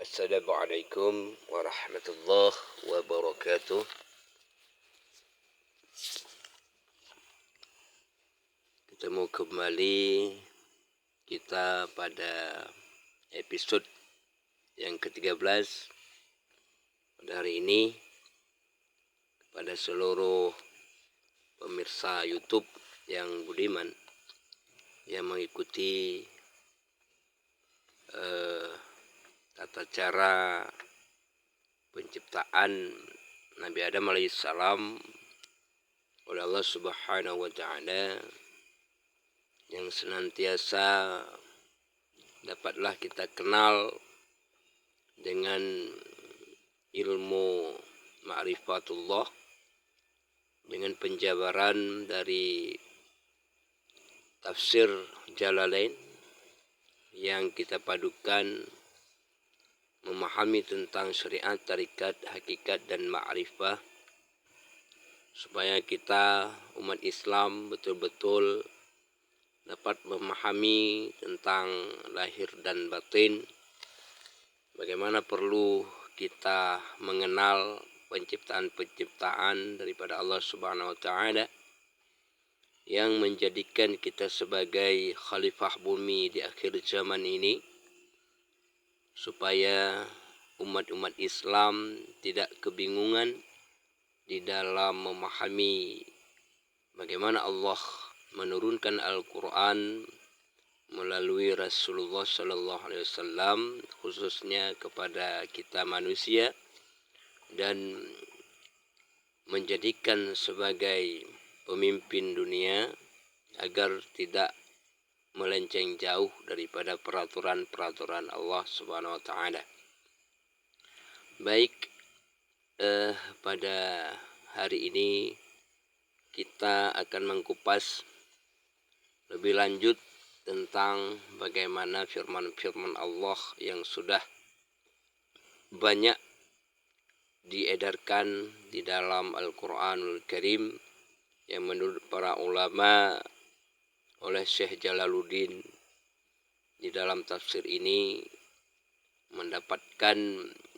Assalamualaikum warahmatullahi wabarakatuh. Ketemu kembali kita pada episode yang ke-13 pada hari ini. Kepada seluruh pemirsa YouTube yang budiman yang mengikuti tata cara penciptaan Nabi Adam alaihissalam oleh Allah Subhanahu wa Ta'ala, yang senantiasa dapatlah kita kenal dengan ilmu ma'rifatullah, dengan penjabaran dari tafsir Jalalain yang kita padukan memahami tentang syariat, tarikat, hakikat, dan ma'rifah, supaya kita umat Islam betul-betul dapat memahami tentang lahir dan batin, bagaimana perlu kita mengenal penciptaan-penciptaan daripada Allah Subhanahu wa Ta'ala yang menjadikan kita sebagai khalifah bumi di akhir zaman ini, supaya umat-umat Islam tidak kebingungan di dalam memahami bagaimana Allah menurunkan Al-Quran melalui Rasulullah Sallallahu Alaihi Wasallam, khususnya kepada kita manusia, dan menjadikan sebagai pemimpin dunia agar tidak melenceng jauh daripada peraturan-peraturan Allah Subhanahu wa Ta'ala. Baik, pada hari ini kita akan mengkupas lebih lanjut tentang bagaimana firman-firman Allah yang sudah banyak diedarkan di dalam Al-Quranul Karim, yang menurut para ulama oleh Syekh Jalaluddin di dalam tafsir ini mendapatkan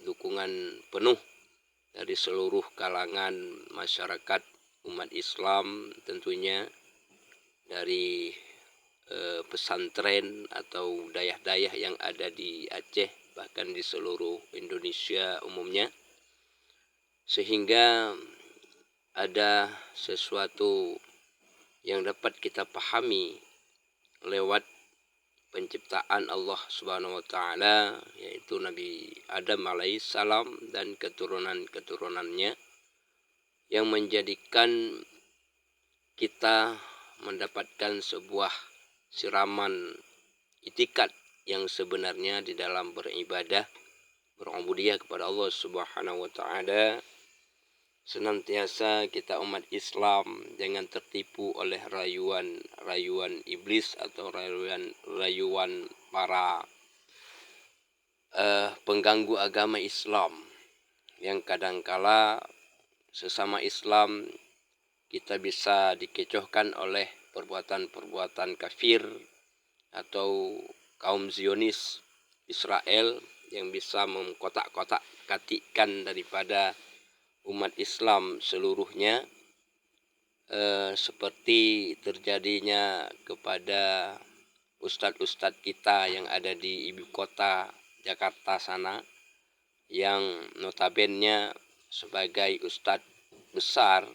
dukungan penuh dari seluruh kalangan masyarakat umat Islam, tentunya dari pesantren atau dayah-dayah yang ada di Aceh, bahkan di seluruh Indonesia umumnya, sehingga ada sesuatu yang dapat kita pahami lewat penciptaan Allah Subhanahu wa Ta'ala, yaitu Nabi Adam alaihissalam dan keturunan-keturunannya, yang menjadikan kita mendapatkan sebuah siraman itikat yang sebenarnya di dalam beribadah, berubudiyah kepada Allah Subhanahu wa Ta'ala. Senantiasa kita umat Islam jangan tertipu oleh rayuan iblis atau rayuan para pengganggu agama Islam, yang kadangkala sesama Islam kita bisa dikecohkan oleh perbuatan-perbuatan kafir atau kaum Zionis Israel yang bisa mengkotak-kotak-katikan daripada umat Islam seluruhnya, seperti terjadinya kepada ustadz-ustadz kita yang ada di ibu kota Jakarta sana, yang notabene sebagai ustadz besar,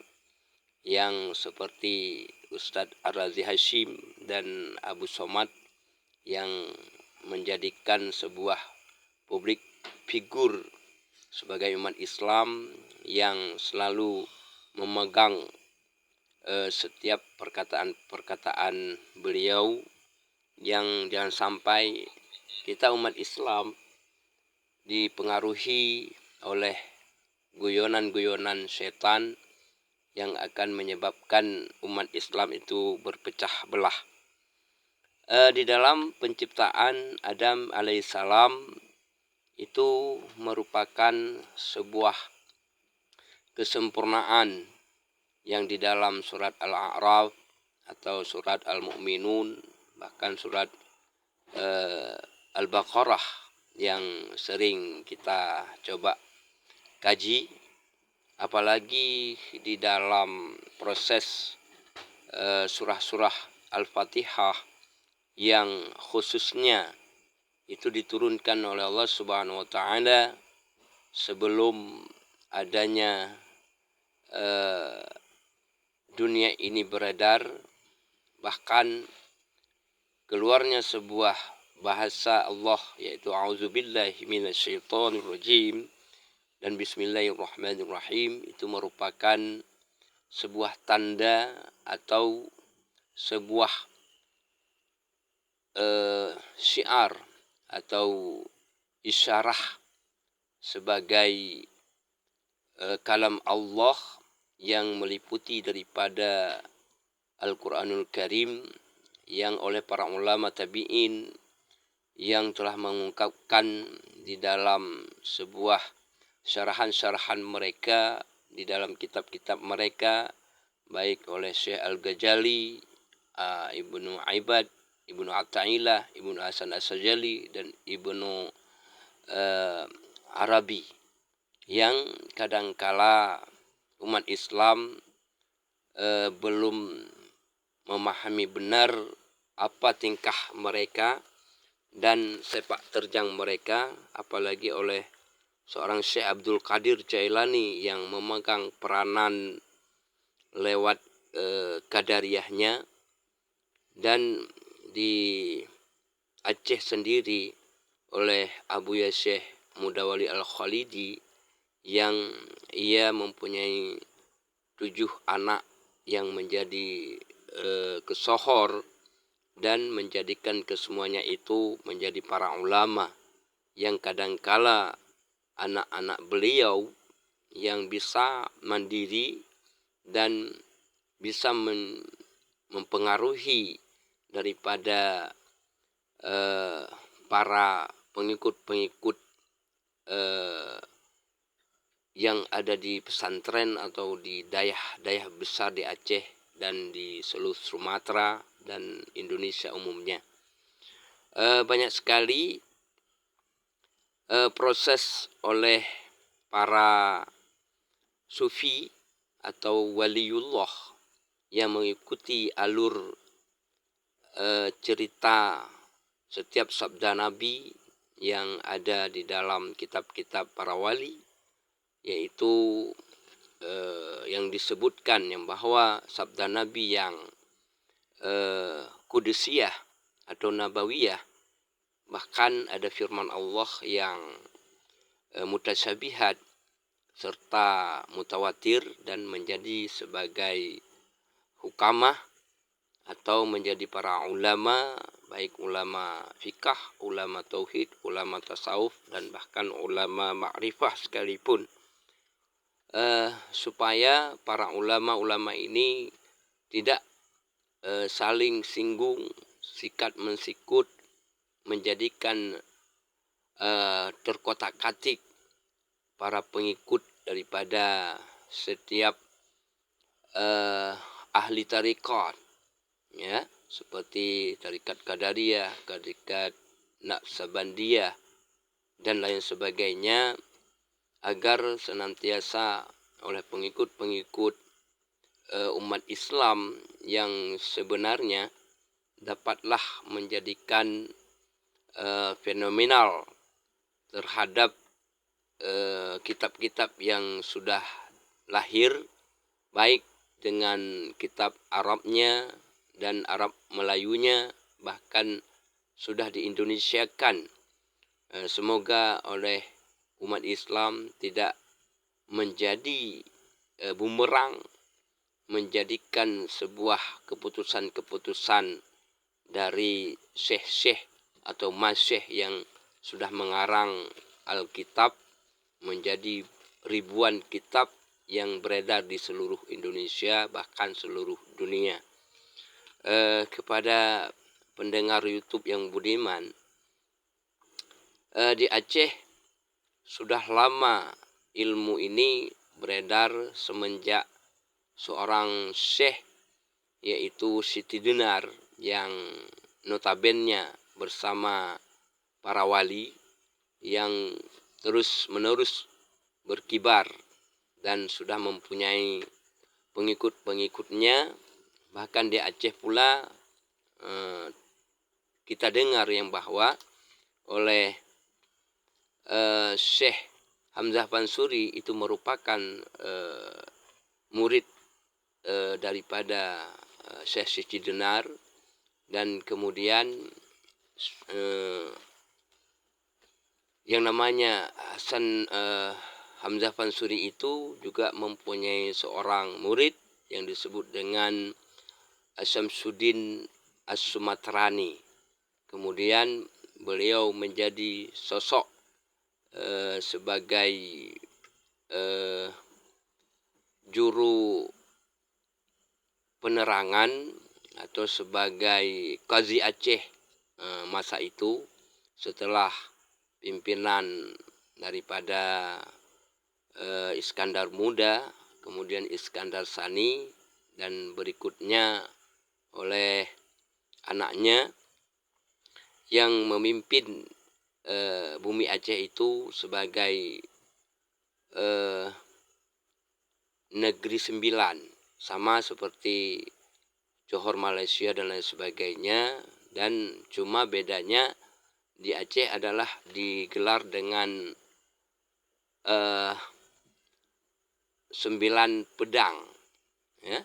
yang seperti Ustadz Ar-Razi Hashim dan Abu Somad, yang menjadikan sebuah publik figur sebagai umat Islam yang selalu memegang setiap perkataan-perkataan beliau, yang jangan sampai kita umat Islam dipengaruhi oleh guyonan-guyonan setan yang akan menyebabkan umat Islam itu berpecah belah. Di dalam penciptaan Adam alaihissalam itu merupakan sebuah kesempurnaan yang di dalam surat Al-A'raf atau surat Al-Mu'minun, bahkan surat Al-Baqarah yang sering kita coba kaji, apalagi di dalam proses surah-surah Al-Fatihah yang khususnya itu diturunkan oleh Allah Subhanahu wa taala sebelum adanya dunia ini beredar, bahkan keluarnya sebuah bahasa Allah yaitu a'udzubillahi minasyaitonirrajim dan bismillahirrahmanirrahim, itu merupakan sebuah tanda atau sebuah syiar atau isyarah sebagai kalam Allah yang meliputi daripada Al-Quranul Karim, yang oleh para ulama tabi'in yang telah mengungkapkan di dalam sebuah syarahan-syarahan mereka di dalam kitab-kitab mereka, baik oleh Syekh Al-Ghazali, Ibnu Aibad, Ibnu Athaillah, Ibnu Hasan As-Sajali, dan Ibnu Arabi, yang kadangkala umat Islam belum memahami benar apa tingkah mereka dan sepak terjang mereka, apalagi oleh seorang Syekh Abdul Qadir Jailani yang memegang peranan lewat qadariyahnya, dan di Aceh sendiri oleh Abu Syekh Mudawali Al-Khalidi yang ia mempunyai 7 anak yang menjadi kesohor dan menjadikan kesemuanya itu menjadi para ulama, yang kadangkala anak-anak beliau yang bisa mandiri dan bisa mempengaruhi daripada para pengikut-pengikut yang ada di pesantren atau di daerah besar di Aceh dan di seluruh Sumatera dan Indonesia umumnya. Banyak sekali proses oleh para sufi atau waliullah yang mengikuti alur cerita setiap sabda Nabi yang ada di dalam kitab-kitab para wali, yaitu yang disebutkan yang bahwa sabda Nabi yang kudusiyah atau nabawiyah, bahkan ada firman Allah yang mutasyabihat serta mutawatir dan menjadi sebagai hukamah atau menjadi para ulama, baik ulama fikah, ulama tauhid, ulama tasawuf, dan bahkan ulama ma'rifah sekalipun, supaya para ulama-ulama ini tidak saling singgung, sikat mensikut, menjadikan terkotak-katik para pengikut daripada setiap ahli tarikat, ya, seperti tarikat Qadariyah, tarikat Naqsabandiyah, dan lain sebagainya, agar senantiasa oleh pengikut-pengikut umat Islam yang sebenarnya dapatlah menjadikan fenomenal terhadap kitab-kitab yang sudah lahir, baik dengan kitab Arabnya dan Arab Melayunya, bahkan sudah diindonesiakan. Semoga oleh umat Islam tidak menjadi bumerang, menjadikan sebuah keputusan-keputusan dari syekh-syekh atau masyekh yang sudah mengarang Alkitab menjadi ribuan kitab yang beredar di seluruh Indonesia, bahkan seluruh dunia. Kepada pendengar YouTube yang budiman, di Aceh sudah lama ilmu ini beredar semenjak seorang syekh, yaitu Siti Denar, yang notabennya bersama para wali yang terus-menerus berkibar dan sudah mempunyai pengikut-pengikutnya. Bahkan di Aceh pula kita dengar yang bahwa oleh Syekh Hamzah Pansuri itu merupakan murid daripada Syekh Siti Jenar, dan kemudian yang namanya Hamzah Pansuri itu juga mempunyai seorang murid yang disebut dengan Syamsuddin As-Sumatrani. Kemudian beliau menjadi sosok sebagai juru penerangan atau sebagai Qazi Aceh masa itu, setelah pimpinan daripada Iskandar Muda, kemudian Iskandar Sani, dan berikutnya oleh anaknya yang memimpin bumi Aceh itu sebagai negeri sembilan, sama seperti Johor Malaysia dan lain sebagainya. Dan cuma bedanya di Aceh adalah digelar dengan 9 pedang, ya,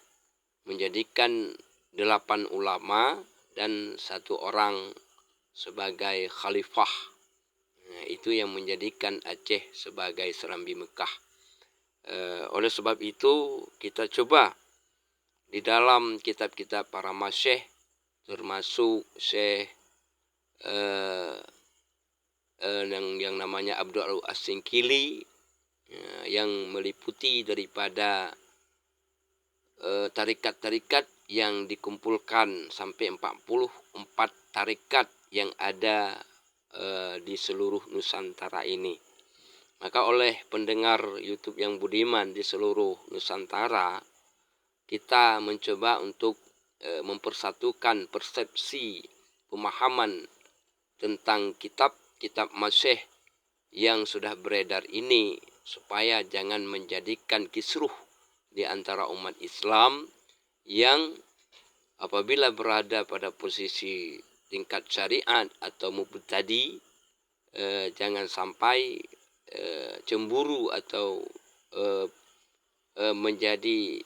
menjadikan 8 ulama dan 1 orang sebagai khalifah. Nah, itu yang menjadikan Aceh sebagai Serambi Mekah. Oleh sebab itu kita coba di dalam kitab-kitab para masyayikh, termasuk Syekh yang namanya Abdul As-Singkili, yang meliputi daripada tarikat-tarikat yang dikumpulkan sampai 44 tarikat yang ada di seluruh Nusantara ini. Maka oleh pendengar YouTube yang budiman di seluruh Nusantara, kita mencoba untuk mempersatukan persepsi pemahaman tentang kitab-kitab masyayikh yang sudah beredar ini, supaya jangan menjadikan kisruh di antara umat Islam yang apabila berada pada posisi tingkat syariat atau mubtadi, jangan sampai cemburu atau menjadi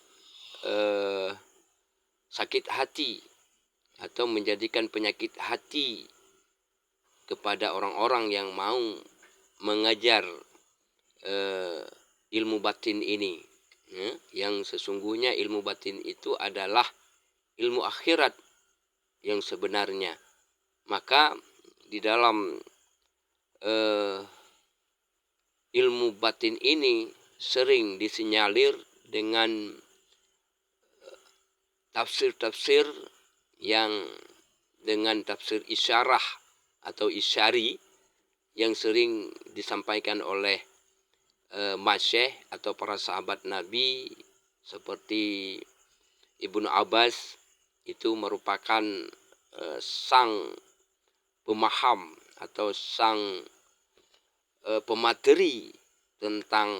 sakit hati atau menjadikan penyakit hati kepada orang-orang yang mau mengajar ilmu batin ini, yang sesungguhnya ilmu batin itu adalah ilmu akhirat yang sebenarnya. Maka di dalam ilmu batin ini sering disinyalir dengan tafsir-tafsir yang dengan tafsir isyarah atau isyari yang sering disampaikan oleh masyayikh atau para sahabat Nabi, seperti Ibnu Abbas. Itu merupakan sang pemaham atau sang pemateri tentang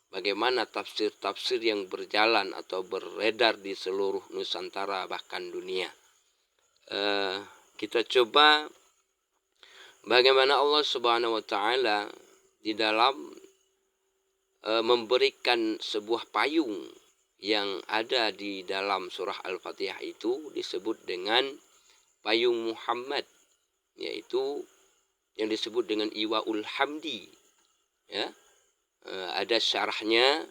bagaimana tafsir-tafsir yang berjalan atau beredar di seluruh Nusantara bahkan dunia. Kita coba bagaimana Allah Subhanahu wa taala di dalam memberikan sebuah payung yang ada di dalam surah Al-Fatihah itu disebut dengan payung Muhammad, yaitu yang disebut dengan Iwaul Hamdi, ya. Ada syarahnya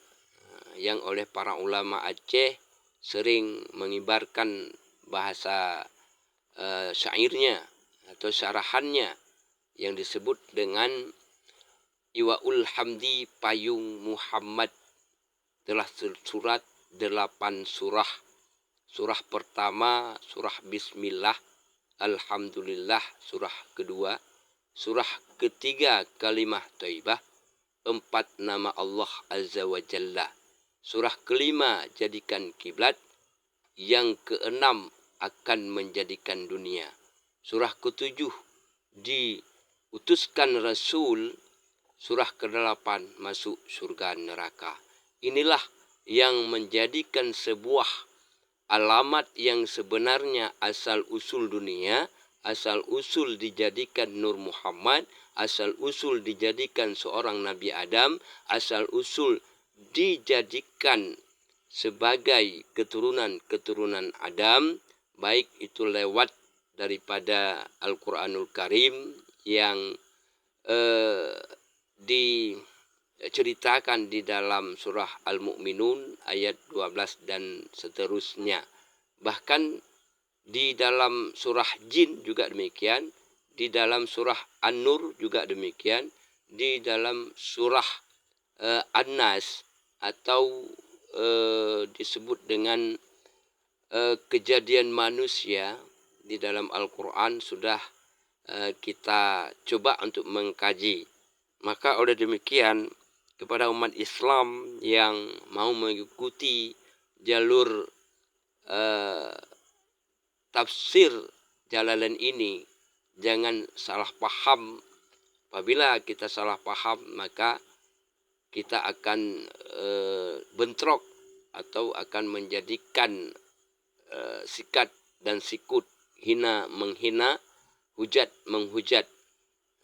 yang oleh para ulama Aceh sering mengibarkan bahasa syairnya atau syarahannya yang disebut dengan Iwaul Hamdi payung Muhammad. Telah tersurat 8 surah. Surah pertama surah Bismillah, Alhamdulillah surah kedua, surah ketiga kalimah thayyibah, 4 nama Allah Azza wa Jalla, surah kelima jadikan kiblat, yang keenam akan menjadikan dunia, surah ketujuh diutuskan Rasul surah ke-8 masuk surga neraka. Inilah yang menjadikan sebuah alamat yang sebenarnya asal usul dunia, asal usul dijadikan Nur Muhammad, asal usul dijadikan seorang Nabi Adam, asal usul dijadikan sebagai keturunan-keturunan Adam, baik itu lewat daripada Al-Quranul Karim yang diceritakan di dalam surah Al-Mu'minun ayat 12 dan seterusnya. Bahkan di dalam surah Jin juga demikian, di dalam surah An-Nur juga demikian, di dalam surah An-Nas atau disebut dengan kejadian manusia di dalam Al-Quran sudah kita coba untuk mengkaji. Maka oleh demikian kepada umat Islam yang mau mengikuti jalur tafsir Jalalain ini, jangan salah paham. Apabila kita salah paham, maka kita akan bentrok atau akan menjadikan sikat dan sikut, hina menghina, hujat menghujat.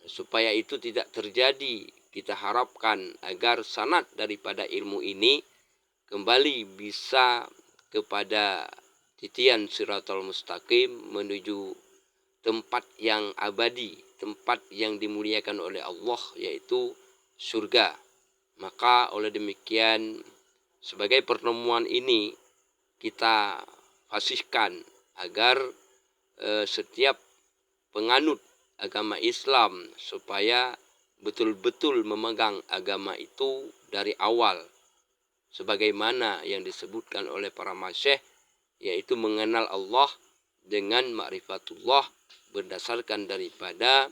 Supaya itu tidak terjadi, kita harapkan agar sanad daripada ilmu ini kembali bisa kepada titian Shiratal Mustaqim menuju tempat yang abadi, tempat yang dimuliakan oleh Allah, yaitu surga. Maka oleh demikian sebagai pertemuan ini kita fasihkan agar setiap penganut agama Islam supaya betul-betul memegang agama itu dari awal, sebagaimana yang disebutkan oleh para masyayikh, yaitu mengenal Allah dengan ma'rifatullah, berdasarkan daripada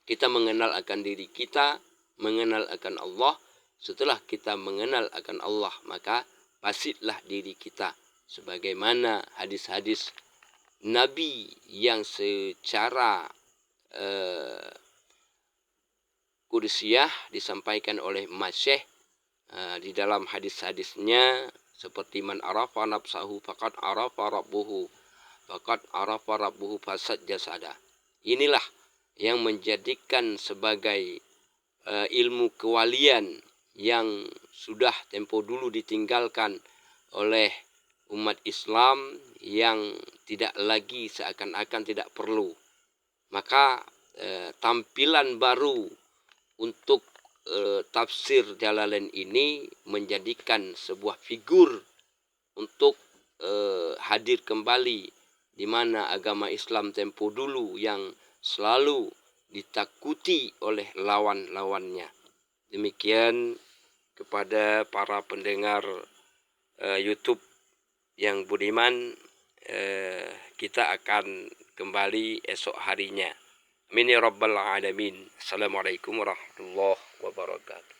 kita mengenal akan diri kita, mengenal akan Allah. Setelah kita mengenal akan Allah, maka pasitlah diri kita, sebagaimana hadis-hadis Nabi yang secara kudsiyah disampaikan oleh masyayikh di dalam hadis-hadisnya, seperti man arafa nafsahu faqad arafa rabbuhu, faqad arafa rabbuhu fasad jasada. Inilah yang menjadikan sebagai ilmu kewalian yang sudah tempo dulu ditinggalkan oleh umat Islam, yang tidak lagi seakan-akan tidak perlu. Maka tampilan baru untuk tafsir Jalalain ini menjadikan sebuah figur untuk hadir kembali, di mana agama Islam tempo dulu yang selalu ditakuti oleh lawan-lawannya. Demikian kepada para pendengar YouTube yang budiman, kita akan kembali esok harinya. Amin ya rabbal alamin. Assalamualaikum warahmatullahi wabarakatuh.